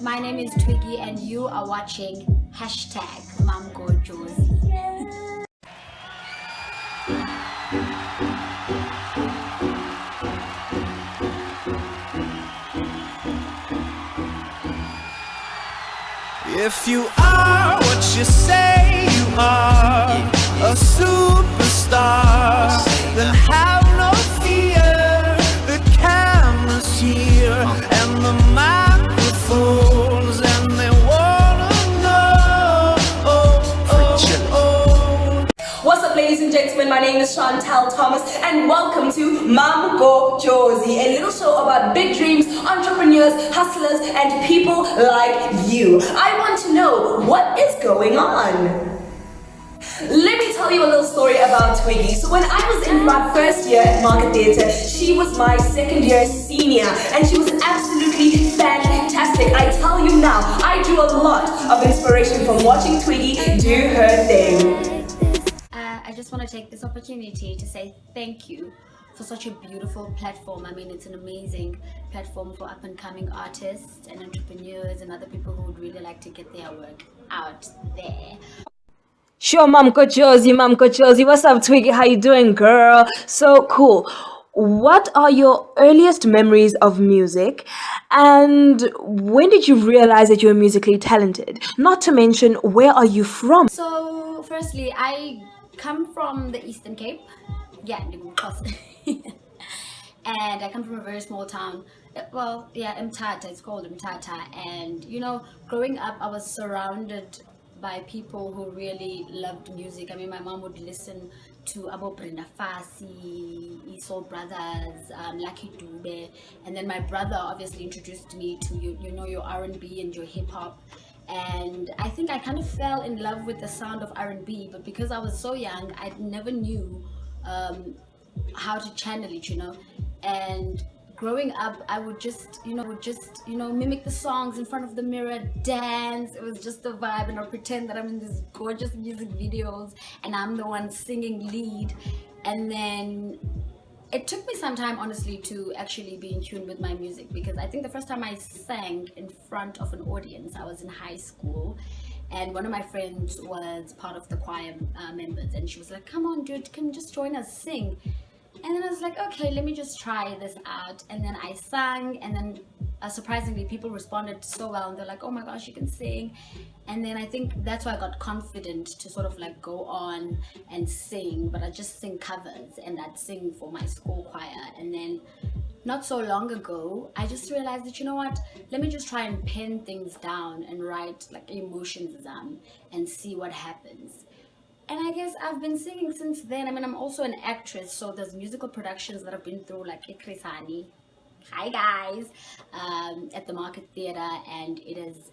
My name is Twiggy and you are watching #Mamgojozi. If you are what you say you are, a superstar, then have no fear. The camera's here and the microphones, and they wanna know. What's up, ladies and gentlemen? My name is Chantal Thomas, and welcome to Mamgojozi, a little show about big dreams, entrepreneurs, hustlers, and people like you. I want to know what is going on. Let me tell you a little story about Twiggy. So when I was in my first year at Market Theatre, she was my second year senior, and she was absolutely fantastic. I tell you now, I drew a lot of inspiration from watching Twiggy do her thing. I just want to take this opportunity to say thank you for such a beautiful platform. I mean, it's an amazing platform for up-and-coming artists and entrepreneurs and other people who would really like to get their work out there. Sure, Mamgojozi. What's up, Twiggy? How you doing, girl? So cool. What are your earliest memories of music, and when did you realize that you were musically talented? Not to mention, where are you from? So, firstly, I come from the Eastern Cape. Yeah, and I come from a very small town. Well, yeah, Mthatha. It's called Mthatha. And you know, growing up, I was surrounded by people who really loved music. I mean, my mom would listen to Abo Brenda Fassie, Soul Brothers, Lucky Dube, and then my brother obviously introduced me to you know, your R&B and your hip hop. And I think I kind of fell in love with the sound of R&B, but because I was so young, I never knew how to channel it, you know. And growing up, I would just mimic the songs in front of the mirror, dance. It was just a vibe, and I'll pretend that I'm in these gorgeous music videos and I'm the one singing lead. And then it took me some time, honestly, to actually be in tune with my music, because I think the first time I sang in front of an audience, I was in high school, and one of my friends was part of the choir members, and she was like, "Come on, dude, can you just join us, sing?" And then I was like, okay, let me just try this out. And then I sang, and then surprisingly, people responded so well, and they're like, oh my gosh, you can sing. And then I think that's why I got confident to sort of like go on and sing, but I just sing covers, and I'd sing for my school choir. And then not so long ago, I just realized that, you know what, let me just try and pen things down and write like emotions down and see what happens. And I guess I've been singing since then. I mean, I'm also an actress, so there's musical productions that I've been through, like HANI. Hi guys, at the Market Theatre, and it has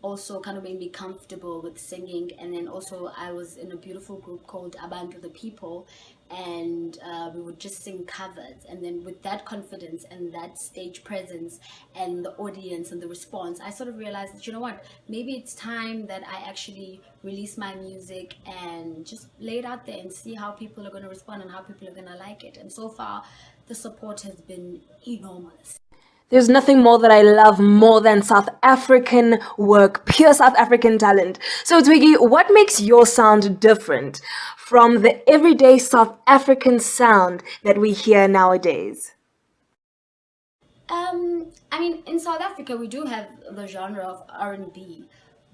also kind of made me comfortable with singing. And then also I was in a beautiful group called ABANTU-THE, and we would just sing covers. And then with that confidence and that stage presence and the audience and the response, I sort of realized that, you know what, maybe it's time that I actually release my music and just lay it out there and see how people are going to respond and how people are going to like it. And so far, the support has been enormous. There's nothing more that I love more than South African work, pure South African talent. So Twiggy, what makes your sound different from the everyday South African sound that we hear nowadays? I mean, in South Africa, we do have the genre of R&B,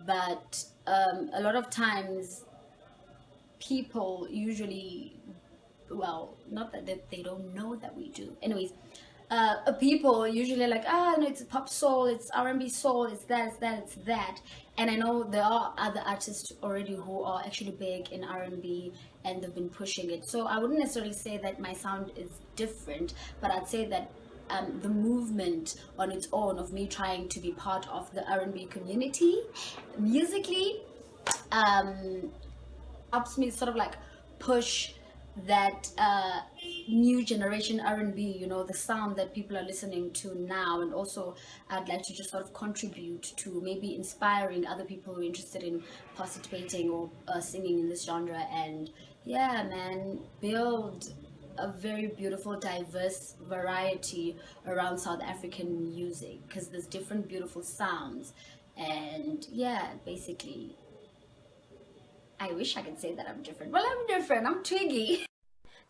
but a lot of times people usually, well, not that they don't know that we do. Anyways, people usually are like, no, it's pop soul, it's R&B soul, it's that. And I know there are other artists already who are actually big in R&B, and they've been pushing it. So I wouldn't necessarily say that my sound is different, but I'd say that the movement on its own of me trying to be part of the R&B community musically helps me sort of like push that new generation R&B, you know, the sound that people are listening to now. And also I'd like to just sort of contribute to maybe inspiring other people who are interested in participating or singing in this genre, and yeah man, build a very beautiful, diverse variety around South African music, because there's different beautiful sounds. And yeah, basically, I wish I could say that I'm different. Well, I'm different. I'm Twiggy.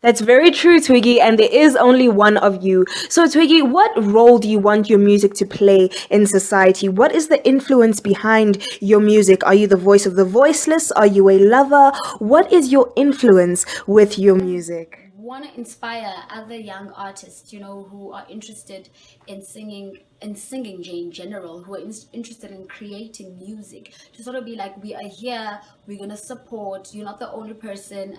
That's very true, Twiggy, and there is only one of you. So, Twiggy, what role do you want your music to play in society? What is the influence behind your music? Are you the voice of the voiceless? Are you a lover? What is your influence with your music? Want to inspire other young artists, who are interested in singing in general, who are interested in creating music, to sort of be like, we are here, we're gonna support. You're not the only person.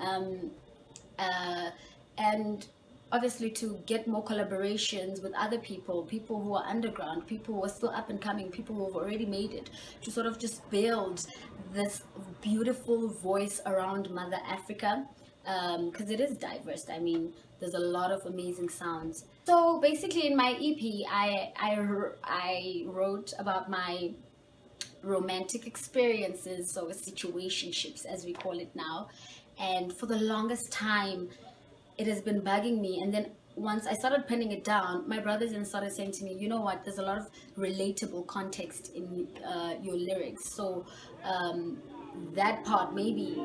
And obviously to get more collaborations with other people who are underground, people who are still up and coming, people who have already made it, to sort of just build this beautiful voice around Mother Africa, because it is diverse. I mean, there's a lot of amazing sounds. So basically in my EP, I wrote about my romantic experiences, so situationships as we call it now. And for the longest time, it has been bugging me. And then once I started penning it down, my brothers then started saying to me, you know what, there's a lot of relatable context in your lyrics. So that part, maybe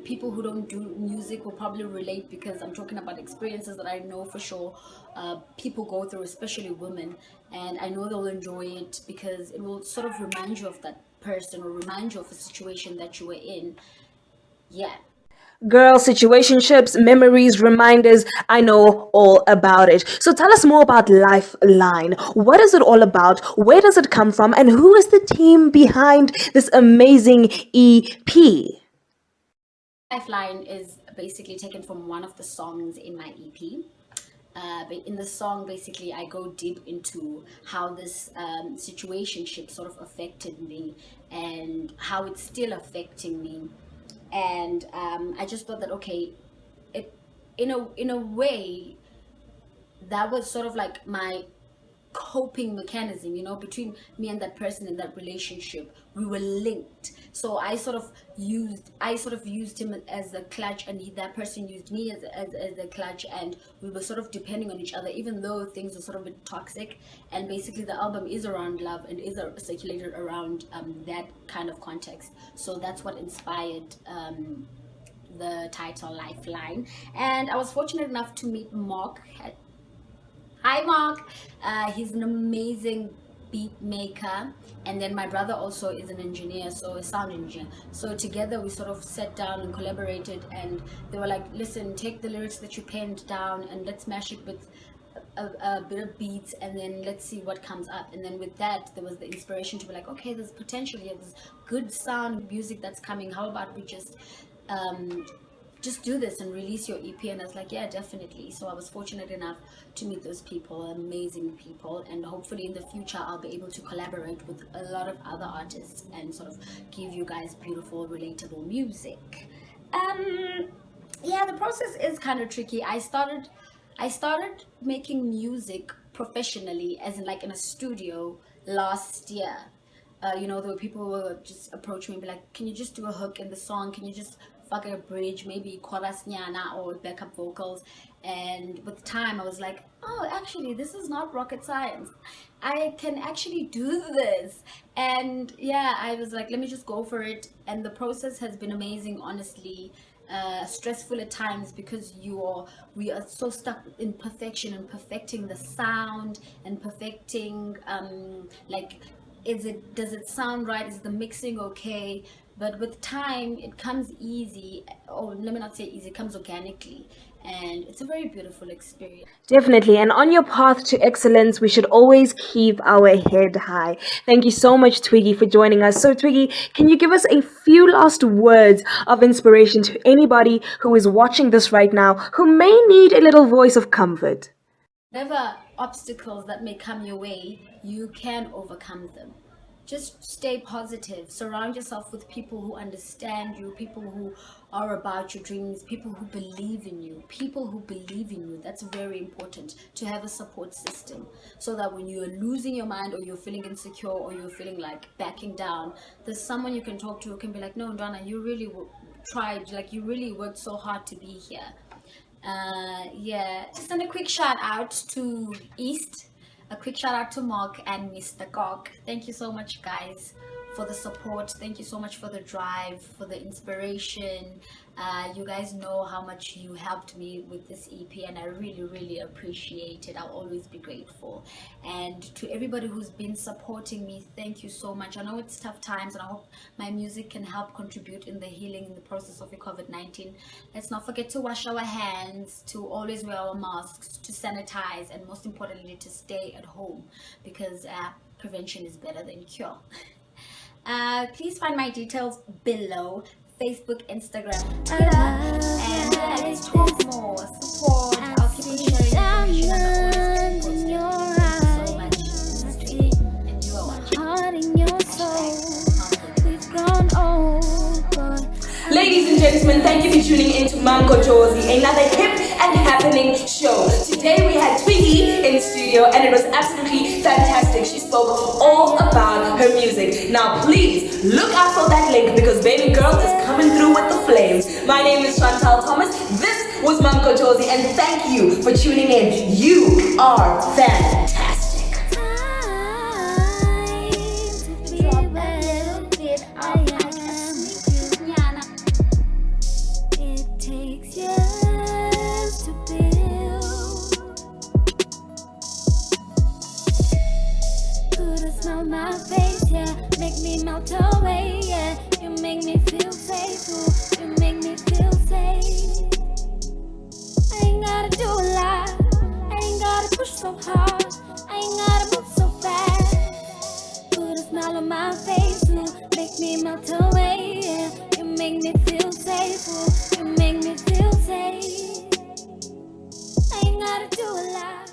people who don't do music will probably relate, because I'm talking about experiences that I know for sure people go through, especially women. And I know they'll enjoy it, because it will sort of remind you of that person, or remind you of a situation that you were in. Yeah. Girl, situationships, memories, reminders, I know all about it. So tell us more about Lifeline. What is it all about? Where does it come from? And who is the team behind this amazing EP? Lifeline is basically taken from one of the songs in my EP. But in the song, basically, I go deep into how this situationship sort of affected me, and how it's still affecting me. And I just thought that, okay, in a way, that was sort of like my coping mechanism, between me and that person in that relationship. We were linked, so I sort of used him as a clutch, and that person used me as a clutch, and we were sort of depending on each other, even though things were sort of a bit toxic. And basically the album is around love, and is circulated around that kind of context. So that's what inspired the title Lifeline. And I was fortunate enough to meet Mark. Hi Mark. He's an amazing beat maker, and then my brother also is an engineer, so a sound engineer. So together we sort of sat down and collaborated, and they were like, listen, take the lyrics that you penned down and let's mash it with a bit of beats, and then let's see what comes up. And then with that, there was the inspiration to be like, okay, there's potential here, there's good sound music that's coming. How about we just do this and release your EP? And I was like, yeah, definitely. So I was fortunate enough to meet those people, amazing people, and hopefully in the future I'll be able to collaborate with a lot of other artists and sort of give you guys beautiful, relatable music. Yeah, the process is kind of tricky. I started making music professionally, as in like in a studio, last year. There were people who would just approach me and be like, can you just do a hook in the song? Can you just fuck a bridge, maybe chorus nyana or backup vocals? And with time I was like, oh, actually this is not rocket science. I can actually do this. And yeah, I was like, let me just go for it. And the process has been amazing, honestly. Stressful at times, because we are so stuck in perfection and perfecting the sound and perfecting does it sound right, is the mixing okay? But with time it comes easy, or let me not say easy, it comes organically, and it's a very beautiful experience. Definitely. And on your path to excellence, we should always keep our head high. Thank you so much, Twiggy, for joining us. So, Twiggy, can you give us a few last words of inspiration to anybody who is watching this right now, who may need a little voice of comfort? Whatever obstacles that may come your way, you can overcome them. Just stay positive. Surround yourself with people who understand you, people who are about your dreams, people who believe in you. People who believe in you. That's very important, to have a support system, so that when you're losing your mind, or you're feeling insecure, or you're feeling like backing down, there's someone you can talk to who can be like, no, Ndwana, you really tried, like you really worked so hard to be here. Yeah, just send a quick shout out to East, a quick shout out to Mark and Mr. Gog. Thank you so much, guys, for the support. Thank you so much for the drive, for the inspiration. You guys know how much you helped me with this EP, and I really, really appreciate it. I'll always be grateful. And to everybody who's been supporting me, thank you so much. I know it's tough times, and I hope my music can help contribute in the healing in the process of the COVID-19. Let's not forget to wash our hands, to always wear our masks, to sanitize, and most importantly, to stay at home, because prevention is better than cure. Please find my details below: Facebook, Instagram, Twitter, and let's talk more. Support. I'll keep on sharing information as always. Thank you so much. This is Twiggy, and you are watching. Heart in your soul, we've grown old, but Ladies and gentlemen, thank you for tuning in to Mamgojozi, another hip and happening show. Today we had Twiggy in studio and it was absolutely fantastic. She spoke all about her music. Now please look out for that link because baby girl is coming through with the flames. My name is Chantal Thomas. This was Mamgojozi and thank you for tuning in. You are fantastic. time to be Drop a where little bit I of am. It takes years to build. Put a smile on my face, yeah. Make me melt away, yeah. You make me feel safe, ooh. You make me feel safe. I ain't gotta do a lot. I ain't gotta push so hard. I ain't gotta move so fast. Put a smile on my face, ooh. Make me melt away, yeah. You make me feel safe, ooh. You make me feel safe. I ain't gotta do a lot.